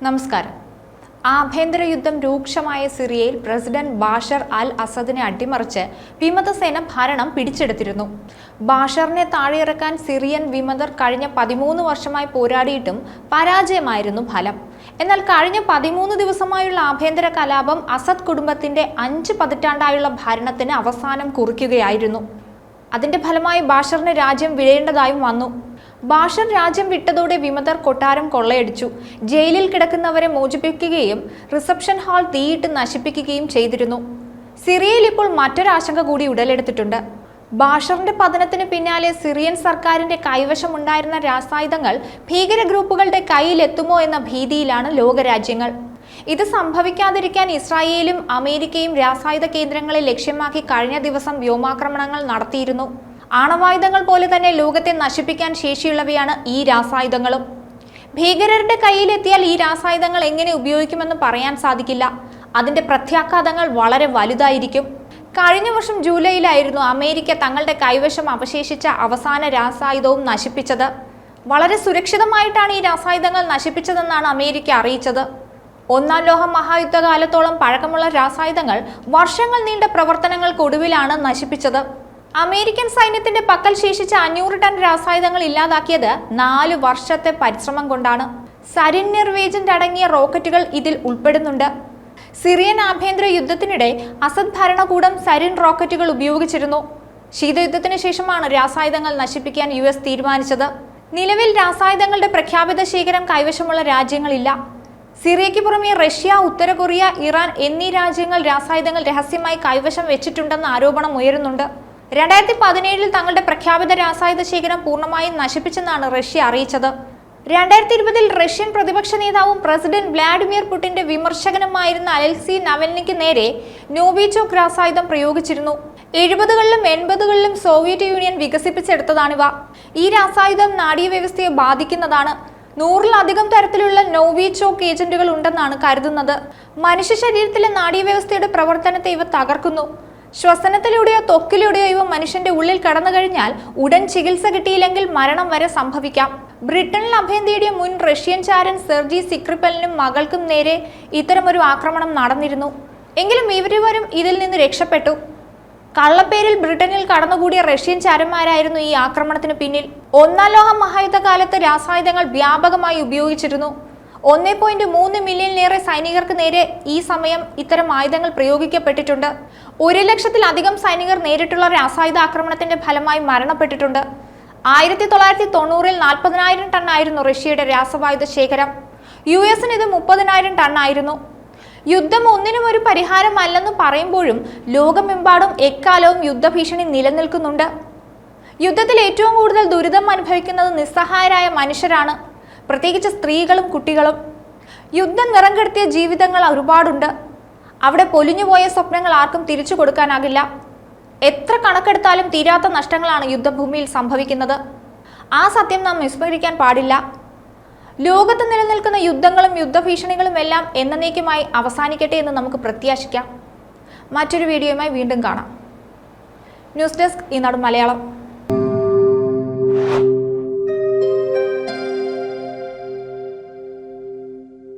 നമസ്കാരം. ആഭ്യന്തര യുദ്ധം രൂക്ഷമായ സിറിയയിൽ പ്രസിഡന്റ് ബാഷർ അൽ അസദിനെ അട്ടിമറിച്ച് വിമതസേന ഭരണം പിടിച്ചെടുത്തിരുന്നു. ബാഷറിനെ താഴെയിറക്കാൻ സിറിയൻ വിമതർ കഴിഞ്ഞ 13 വർഷമായി പോരാടിയിട്ടും പരാജയമായിരുന്നു ഫലം. എന്നാൽ കഴിഞ്ഞ 13 ദിവസമായുള്ള ആഭ്യന്തര കലാപം അസദ് കുടുംബത്തിന്റെ 5 പതിറ്റാണ്ടായുള്ള ഭരണത്തിന് അവസാനം കുറിക്കുകയായിരുന്നു. അതിന്റെ ഫലമായി ബാഷറിന് രാജ്യം വിടേണ്ടതായും വന്നു. ബാഷർ രാജ്യം വിട്ടതോടെ വിമതർ കൊട്ടാരം കൊള്ളയടിച്ചു. ജയിലിൽ കിടക്കുന്നവരെ മോചിപ്പിക്കുകയും റിസപ്ഷൻ ഹാൾ തീയിട്ട് നശിപ്പിക്കുകയും ചെയ്തിരുന്നു. സിറിയയിൽ ഇപ്പോൾ മറ്റൊരാശങ്ക കൂടി ഉടലെടുത്തിട്ടുണ്ട്. ബാഷറിന്റെ പതനത്തിന് പിന്നാലെ സിറിയൻ സർക്കാരിന്റെ കൈവശമുണ്ടായിരുന്ന രാസായുധങ്ങൾ ഭീകര ഗ്രൂപ്പുകളുടെ കയ്യിലെത്തുമോ എന്ന ഭീതിയിലാണ് ലോകരാജ്യങ്ങൾ. ഇത് സംഭവിക്കാതിരിക്കാൻ ഇസ്രായേലും അമേരിക്കയും രാസായുധ കേന്ദ്രങ്ങളെ ലക്ഷ്യമാക്കി കഴിഞ്ഞ ദിവസം വ്യോമാക്രമണങ്ങൾ നടത്തിയിരുന്നു. ആണവായുധങ്ങൾ പോലെ തന്നെ ലോകത്തെ നശിപ്പിക്കാൻ ശേഷിയുള്ളവയാണ് ഈ രാസായുധങ്ങളും. ഭീകരരുടെ കയ്യിലെത്തിയാൽ ഈ രാസായുധങ്ങൾ എങ്ങനെ ഉപയോഗിക്കുമെന്ന് പറയാൻ സാധിക്കില്ല. അതിന്റെ പ്രത്യാഘാതങ്ങൾ വളരെ വലുതായിരിക്കും. കഴിഞ്ഞ വർഷം ജൂലൈയിലായിരുന്നു അമേരിക്ക തങ്ങളുടെ കൈവശം അവശേഷിച്ച അവസാന രാസായുധവും നശിപ്പിച്ചത്. വളരെ സുരക്ഷിതമായിട്ടാണ് ഈ രാസായുധങ്ങൾ നശിപ്പിച്ചതെന്നാണ് അമേരിക്ക അറിയിച്ചത്. ഒന്നാം ലോക മഹായുദ്ധകാലത്തോളം പഴക്കമുള്ള രാസായുധങ്ങൾ വർഷങ്ങൾ നീണ്ട പ്രവർത്തനങ്ങൾക്കൊടുവിലാണ് നശിപ്പിച്ചത്. അമേരിക്കൻ സൈന്യത്തിന്റെ പക്കൽ ശേഷിച്ച 500 ടൺ രാസായുധങ്ങൾ ഇല്ലാതാക്കിയത് 4 വർഷത്തെ പരിശ്രമം കൊണ്ടാണ്. സരിൻ നിർവേജന്റ് അടങ്ങിയ റോക്കറ്റുകൾ ഇതിൽ ഉൾപ്പെടുന്നുണ്ട്. സിറിയൻ ആഭ്യന്തര യുദ്ധത്തിനിടെ അസദ് ഭരണകൂടം സരിൻ റോക്കറ്റുകൾ ഉപയോഗിച്ചിരുന്നു. ശീതയുദ്ധത്തിന് ശേഷമാണ് രാസായുധങ്ങൾ നശിപ്പിക്കാൻ US തീരുമാനിച്ചത്. നിലവിൽ രാസായുധങ്ങളുടെ പ്രഖ്യാപിത ശേഖരം കൈവശമുള്ള രാജ്യങ്ങളില്ല. സിറിയയ്ക്ക് പുറമെ റഷ്യ, ഉത്തര കൊറിയ, ഇറാൻ എന്നീ രാജ്യങ്ങൾ രാസായുധങ്ങൾ രഹസ്യമായി കൈവശം വെച്ചിട്ടുണ്ടെന്ന ആരോപണം ഉയരുന്നുണ്ട്. 2017 തങ്ങളുടെ പ്രഖ്യാപിത രാസായുധ ശേഖരം പൂർണ്ണമായും നശിപ്പിച്ചെന്നാണ് റഷ്യ അറിയിച്ചത്. 2020 റഷ്യൻ പ്രതിപക്ഷ നേതാവും പ്രസിഡന്റ് വ്ളാഡിമിർ പുടിന്റെ വിമർശകനുമായിരുന്ന അലക്സി നവൽനിക്ക് നേരെ നോവിചോക്ക് രാസായുധം പ്രയോഗിച്ചിരുന്നു. 70കളിലും 80കളിലും സോവിയറ്റ് യൂണിയൻ വികസിപ്പിച്ചെടുത്തതാണിവ. ഈ രാസായുധം നാഡീവ്യവസ്ഥയെ ബാധിക്കുന്നതാണ്. 100-ലധികം തരത്തിലുള്ള നോവിചോക്ക് ഏജന്റുകൾ ഉണ്ടെന്നാണ് കരുതുന്നത്. മനുഷ്യ ശരീരത്തിലെ നാഡീവ്യവസ്ഥയുടെ പ്രവർത്തനത്തെ ഇവ തകർക്കുന്നു. ശ്വസനത്തിലൂടെയോ ത്വക്കിലൂടെയോ ഇവ മനുഷ്യന്റെ ഉള്ളിൽ കടന്നു കഴിഞ്ഞാൽ ഉടൻ ചികിത്സ കിട്ടിയില്ലെങ്കിൽ മരണം വരെ സംഭവിക്കാം. ബ്രിട്ടനിൽ അഭയം തേടിയ മുൻ റഷ്യൻ ചാരൻ സെർജി സ്ക്രിപലിനും മകൾക്കും നേരെ ഇത്തരമൊരു ആക്രമണം നടന്നിരുന്നു. എങ്കിലും ഇവരുവരും ഇതിൽ നിന്ന് രക്ഷപ്പെട്ടു. കള്ളപ്പേരിൽ ബ്രിട്ടനിൽ കടന്നുകൂടിയ റഷ്യൻ ചാരന്മാരായിരുന്നു ഈ ആക്രമണത്തിന് പിന്നിൽ. ഒന്നാം ലോക മഹായുദ്ധകാലത്ത് രാസായുധങ്ങൾ വ്യാപകമായി ഉപയോഗിച്ചിരുന്നു. 1.3 മില്യണിലേറെ സൈനികർക്ക് നേരെ ഈ സമയം ഇത്തരം ആയുധങ്ങൾ പ്രയോഗിക്കപ്പെട്ടിട്ടുണ്ട്. 1 ലക്ഷത്തിലധികം സൈനികർ നേരിട്ടുള്ള രാസായുധ ആക്രമണത്തിന്റെ ഫലമായി മരണപ്പെട്ടിട്ടുണ്ട്. 1990-ൽ 40,000 ടൺ ആയിരുന്നു റഷ്യയുടെ രാസവായുധ ശേഖരം. US-ന് ഇത് 30,000 ടൺ ആയിരുന്നു. യുദ്ധം ഒന്നിനും ഒരു പരിഹാരമല്ലെന്ന് പറയുമ്പോഴും ലോകമെമ്പാടും എക്കാലവും യുദ്ധഭീഷണി നിലനിൽക്കുന്നുണ്ട്. യുദ്ധത്തിൽ ഏറ്റവും കൂടുതൽ ദുരിതം അനുഭവിക്കുന്നത് നിസ്സഹായരായ മനുഷ്യരാണ്, പ്രത്യേകിച്ച് സ്ത്രീകളും കുട്ടികളും. യുദ്ധം നിറം കെടുത്തിയ ജീവിതങ്ങൾ ഒരുപാടുണ്ട്. അവിടെ പൊലിഞ്ഞുപോയ സ്വപ്നങ്ങൾ ആർക്കും തിരിച്ചു കൊടുക്കാനാകില്ല. എത്ര കണക്കെടുത്താലും തീരാത്ത നഷ്ടങ്ങളാണ് യുദ്ധഭൂമിയിൽ സംഭവിക്കുന്നത്. ആ സത്യം നാം വിസ്മരിക്കാൻ പാടില്ല. ലോകത്ത് നിലനിൽക്കുന്ന യുദ്ധങ്ങളും യുദ്ധഭീഷണികളും എല്ലാം എന്നേക്കുമായി അവസാനിക്കട്ടെ എന്ന് നമുക്ക് പ്രത്യാശിക്കാം. മറ്റൊരു വീഡിയോയുമായി വീണ്ടും കാണാം. ന്യൂസ് ഡെസ്ക് ഈനാട് മലയാളം.